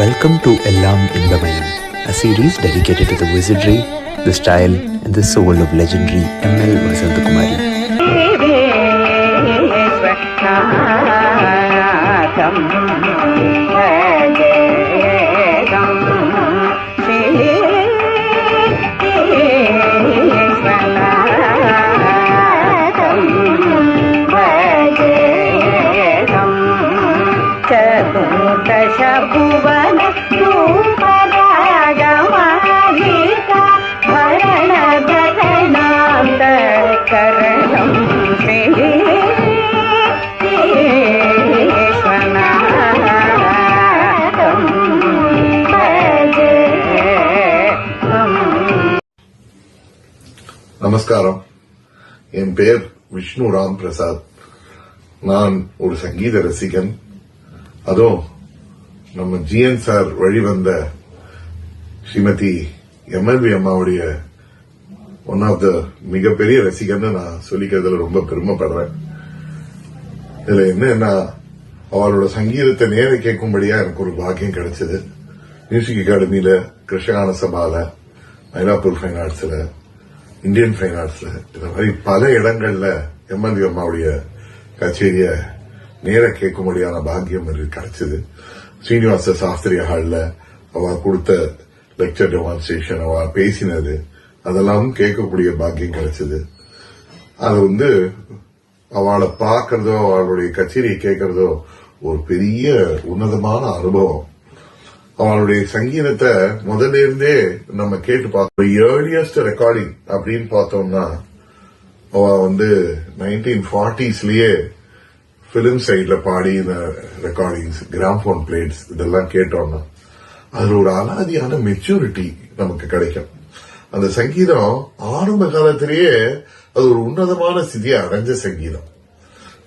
Welcome to Ellam Indamayam, a series dedicated to the wizardry, the style and the soul of legendary M.L. Vasantakumari. நமஸ்காரம். என் பேர் விஷ்ணு ராம் பிரசாத். நான் ஒரு சங்கீத ரசிகன். அதுவும் நம்ம ஜிஎன் சார் வழிவந்த ஸ்ரீமதி எம்எல்வி அம்மாவுடைய ஒன் ஆஃப் த மிகப்பெரிய ரசிகன் நான் சொல்லிக்கிறதுல ரொம்ப பெருமைப்படுறேன். இதுல என்னன்னா, அவளோட சங்கீதத்தை நேர கேட்கும்படியா எனக்கு ஒரு பாக்கியம் கிடைச்சது. மியூசிக் அகாடமியில, கிருஷ்ணகான சபால, மயிலாப்பூர் ஃபைன் ஆர்ட்ஸ்ல, இந்தியன் ஃபைன் ஆர்ட்ஸ்ல, இந்த மாதிரி பல இடங்கள்ல எம்எல்வி அம்மாவுடைய கச்சேரிய நேர கேட்கும்படியான பாக்கியம் எனக்கு கிடைச்சது. ஸ்ரீனிவாச சாஸ்திரிய ஹால்ல அவ கொடுத்த லெக்சர் டெமான்ஸ்ட்ரேஷன், அவ பேசினது, அதெல்லாம் கேட்கக்கூடிய பாக்கியம் கிடைச்சது. அது அவளை பார்க்கறதோ அவளுடைய கச்சேரியை கேட்கறதோ ஒரு பெரிய உன்னதமான அனுபவம். அவளுடைய சங்கீதத்தை முதல்ல இருந்தே நம்ம கேட்டு பார்த்தோம். ஏர்லியஸ்ட் ரெக்கார்டிங் அப்படின்னு பார்த்தோம்னா, அவ 1940ஸ்லயே பிலிம் சைட்ல பாடி இந்த ரெக்கார்டிங்ஸ், கிராம்போன் பிளேட்ஸ் இதெல்லாம் கேட்டோம்னா அதுல ஒரு அலாதியான மெச்சூரிட்டி நமக்கு கிடைக்கும். அந்த சங்கீதம் ஆரம்ப காலத்திலேயே அது ஒரு உன்னதமான ஸ்திதியை அடைஞ்ச சங்கீதம்.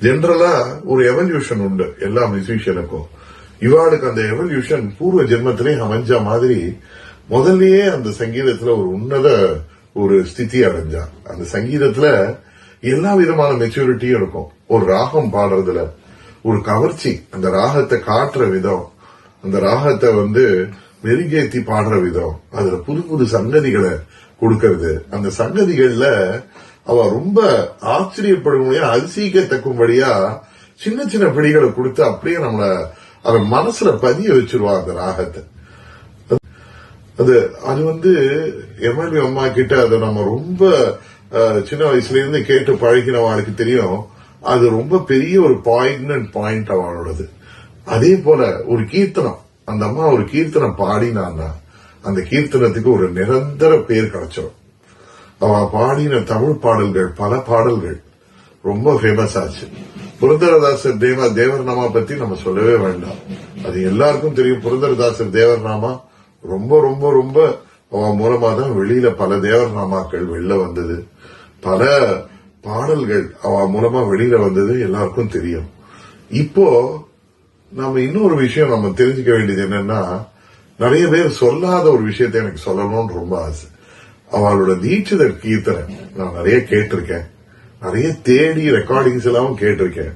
ஜெனரலா ஒரு எவல்யூஷன் உண்டு எல்லா மியூசிஷியனுக்கும். இவாளுக்கு அந்த எவல்யூஷன் பூர்வ ஜென்மத்திலே அமைஞ்ச மாதிரி முதல்லயே அந்த சங்கீதத்துல ஒரு உன்னத ஒரு ஸ்திதி அடைஞ்சா. அந்த சங்கீதத்துல எல்லா விதமான மெச்சூரிட்டியும் இருக்கும். ஒரு ராகம் பாடுறதுல ஒரு கவர்ச்சி, அந்த ராகத்தை காட்டுற விதம், அந்த ராகத்தை மெருகேத்தி பாடுற விதம், அதுல புது புது சங்கதிகளை கொடுக்கறது. அந்த சங்கதிகள்ல அவ ரொம்ப ஆச்சரியப்படும்படியா, அதிசயிக்கத்தக்கும்படியா சின்ன சின்ன பிடிகளை கொடுத்து அப்படியே நம்மள அத மனசுல பதிய வச்சிருவா அந்த ராகத்தை. அது எம்எல்வி அம்மா கிட்ட அதை நம்ம ரொம்ப சின்ன வயசுல இருந்து கேட்டு பழகினவாளுக்கு தெரியும். அது ரொம்ப பெரிய ஒரு பாயிண்ட் அவளோடது. அதே போல ஒரு கீர்த்தனம், அந்த அம்மா ஒரு கீர்த்தனம் பாடினான்னா அந்த கீர்த்தனத்துக்கு ஒரு நிரந்தர பேர் கிடைச்சிடும். அவ பாடின தமிழ் பாடல்கள், பல பாடல்கள் ரொம்ப ஃபேமஸ் ஆச்சு. புரந்தரதாசர் தேவர்நாமா பத்தி நம்ம சொல்லவே வேண்டாம், அது எல்லாருக்கும் தெரியும். புரந்தரதாசர் தேவர்நாமா ரொம்ப ரொம்ப ரொம்ப அவ மூலமா தான் வெளியில பல தேவர்நாமாக்கள் வெளில வந்தது. பல பாடல்கள் அவ மூலமா வெளியில வந்தது எல்லாருக்கும் தெரியும். இப்போ நம்ம இன்னொரு விஷயம் நம்ம தெரிஞ்சுக்க வேண்டியது என்னன்னா, நிறைய பேர் சொல்லாத ஒரு விஷயத்தை எனக்கு சொல்லணும்னு ரொம்ப ஆசை. அவளோட தீட்சிதர் கீர்த்தனை நான் நிறைய கேட்டிருக்கேன், நிறைய தேடி ரெக்கார்டிங்ஸ் எல்லாம் கேட்டிருக்கேன்.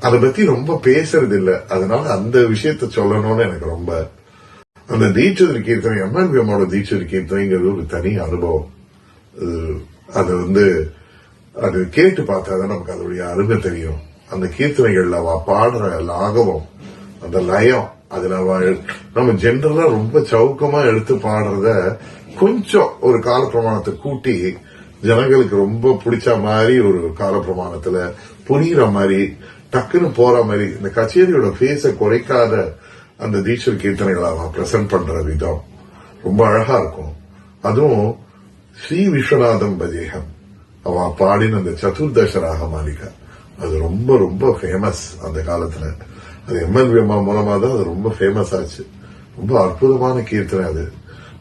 அதை பத்தி ரொம்ப பேசுறது இல்ல, அதனால அந்த விஷயத்த சொல்லணும்னு எனக்கு ரொம்ப. அந்த தீட்சிதர் கீர்த்தனை, எம்எல்வி அம்மாவோட தீட்சிதர் கீர்த்தனைங்கிறது ஒரு தனி அனுபவம். அது கேட்டு பார்த்தாதான் நமக்கு அதோடைய அருமை தெரியும். அந்த கீர்த்தனைகள்ல அவ பாடுற லாகவம், அந்த லயம், அதுல நம்ம ஜென்ரலா ரொம்ப சவுக்கமா எடுத்து பாடுறத கொஞ்சம் ஒரு கால பிரமாணத்தை கூட்டி ஜனங்களுக்கு ரொம்ப பிடிச்ச மாதிரி ஒரு கால பிரமாணத்துல புரியுற மாதிரி டக்குன்னு போற மாதிரி இந்த கச்சேரியோட பேச குறைக்காத அந்த தீட்சர் கீர்த்தனைகளை அவன் பிரசன்ட் பண்ற விதம் ரொம்ப அழகா இருக்கும். அதுவும் ஸ்ரீ விஸ்வநாதம் பஜேகம் அவ பாடின அந்த சதுர்தச ராக மாலிகா, அது ரொம்ப ரொம்ப ஃபேமஸ் அந்த காலத்துல. அது எம்எல்வி அம்மா மூலமா தான் அது ரொம்ப ஃபேமஸ் ஆச்சு. ரொம்ப அற்புதமான கீர்த்தனை அது.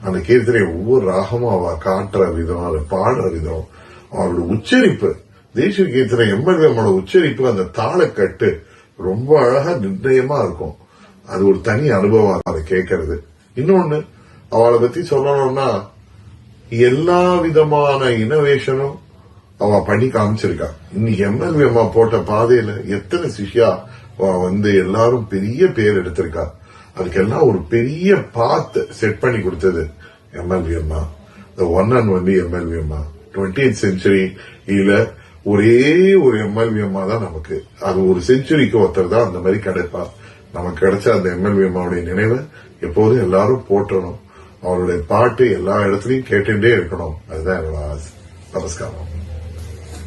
அந்த கீர்த்தனை ஒவ்வொரு ராகமும் அவ காட்டுற விதம், அதை பாடுற விதம், அவளோட உச்சரிப்பு, தேசிய கீர்த்தனை எம்எல்வி அம்மாவோட உச்சரிப்பு, அந்த தாளக்கட்டு ரொம்ப அழகா நிர்ணயமா இருக்கும். அது ஒரு தனி அனுபவம் அதை கேட்கறது. இன்னொன்னு அவளை பத்தி சொல்லணும்னா, எல்லா விதமான இனோவேஷனும் அவ பண்ணி காமிச்சிருக்கா. இன்னைக்கு எம்எல்வி அம்மா போட்ட பாதையில எத்தனை சிஷ்யா எல்லாரும் பெரிய பேர் எடுத்திருக்கா. அதுக்கெல்லாம் ஒரு பெரிய பாத் செட் பண்ணி கொடுத்தது எம்எல்வி அம்மா. the one and only MLV அம்மா. 20th செஞ்சுரியில ஒரே ஒரு எம்எல்வி அம்மா தான் நமக்கு. அது ஒரு செஞ்சுரிக்கு ஒருத்தர் தான் அந்த மாதிரி கிடைப்பா. நமக்கு கிடைச்ச அந்த எம்எல்வி அம்மாவுடைய நினைவை எப்போதும் எல்லாரும் போற்றணும். அவருடைய பாட்டு எல்லா இடத்துலயும் கேட்டுட்டே இருக்கணும். அதுதான் என்னோட ஆசை. நமஸ்காரம்.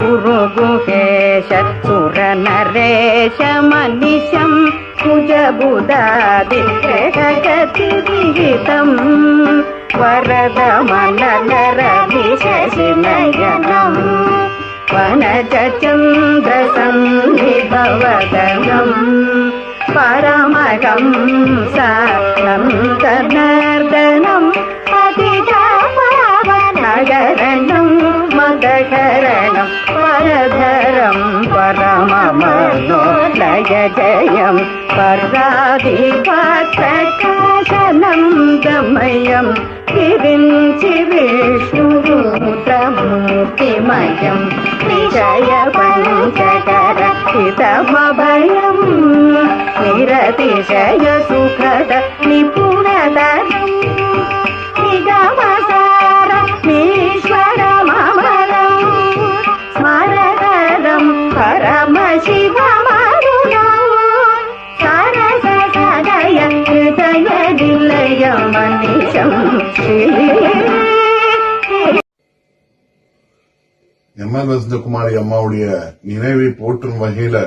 गुरुगुहेश सुरनरेश मनिशम् कुजबुधादिविहितम् वरदमनरविशशिनयनम् वनजचन्द्रसन्निभवदनम् परमहंस नन्दनर्दनम् अतिजापावनगरणम् मदकरणम् परधरम् परममनोलय जयम् पर्वादिप्रकाशनम् गमयम् विरिञ्चि विष्णुरुद्रमूर्तिमयम् विजय पञ्चकर हितमभयम् निरतिशय सुखद निपुणतरम् निगमसार ईश्वरममरम् स्मरकरम् परमशिवमरुणम् सरस सदय हृदय निलय मनिशम् எம்எல் வசந்தகுமாரி அம்மாவுடைய நினைவை போற்றும் வகையில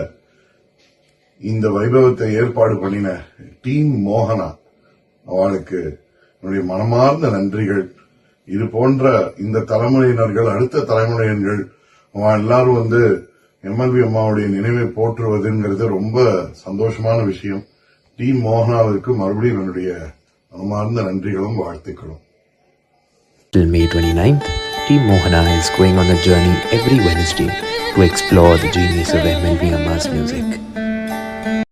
இந்த வைபவத்தை ஏற்பாடு பண்ணின டீம் மோகனா அவளுக்கு என்னுடைய மனமார்ந்த நன்றிகள். இது போன்ற இந்த தலைமுறையினர்கள், அடுத்த தலைமுறையினர்கள் அவன் எல்லாரும் எம்எல்வி அம்மாவுடைய நினைவை போற்றுவதுங்கிறது ரொம்ப சந்தோஷமான விஷயம். டீம் மோகனாவிற்கு மறுபடியும் என்னுடைய மனமார்ந்த நன்றிகளும் வாழ்த்துக்களும். Till May 29th, Team Mohana is going on a journey every Wednesday to explore the genius of MLV Amma's music.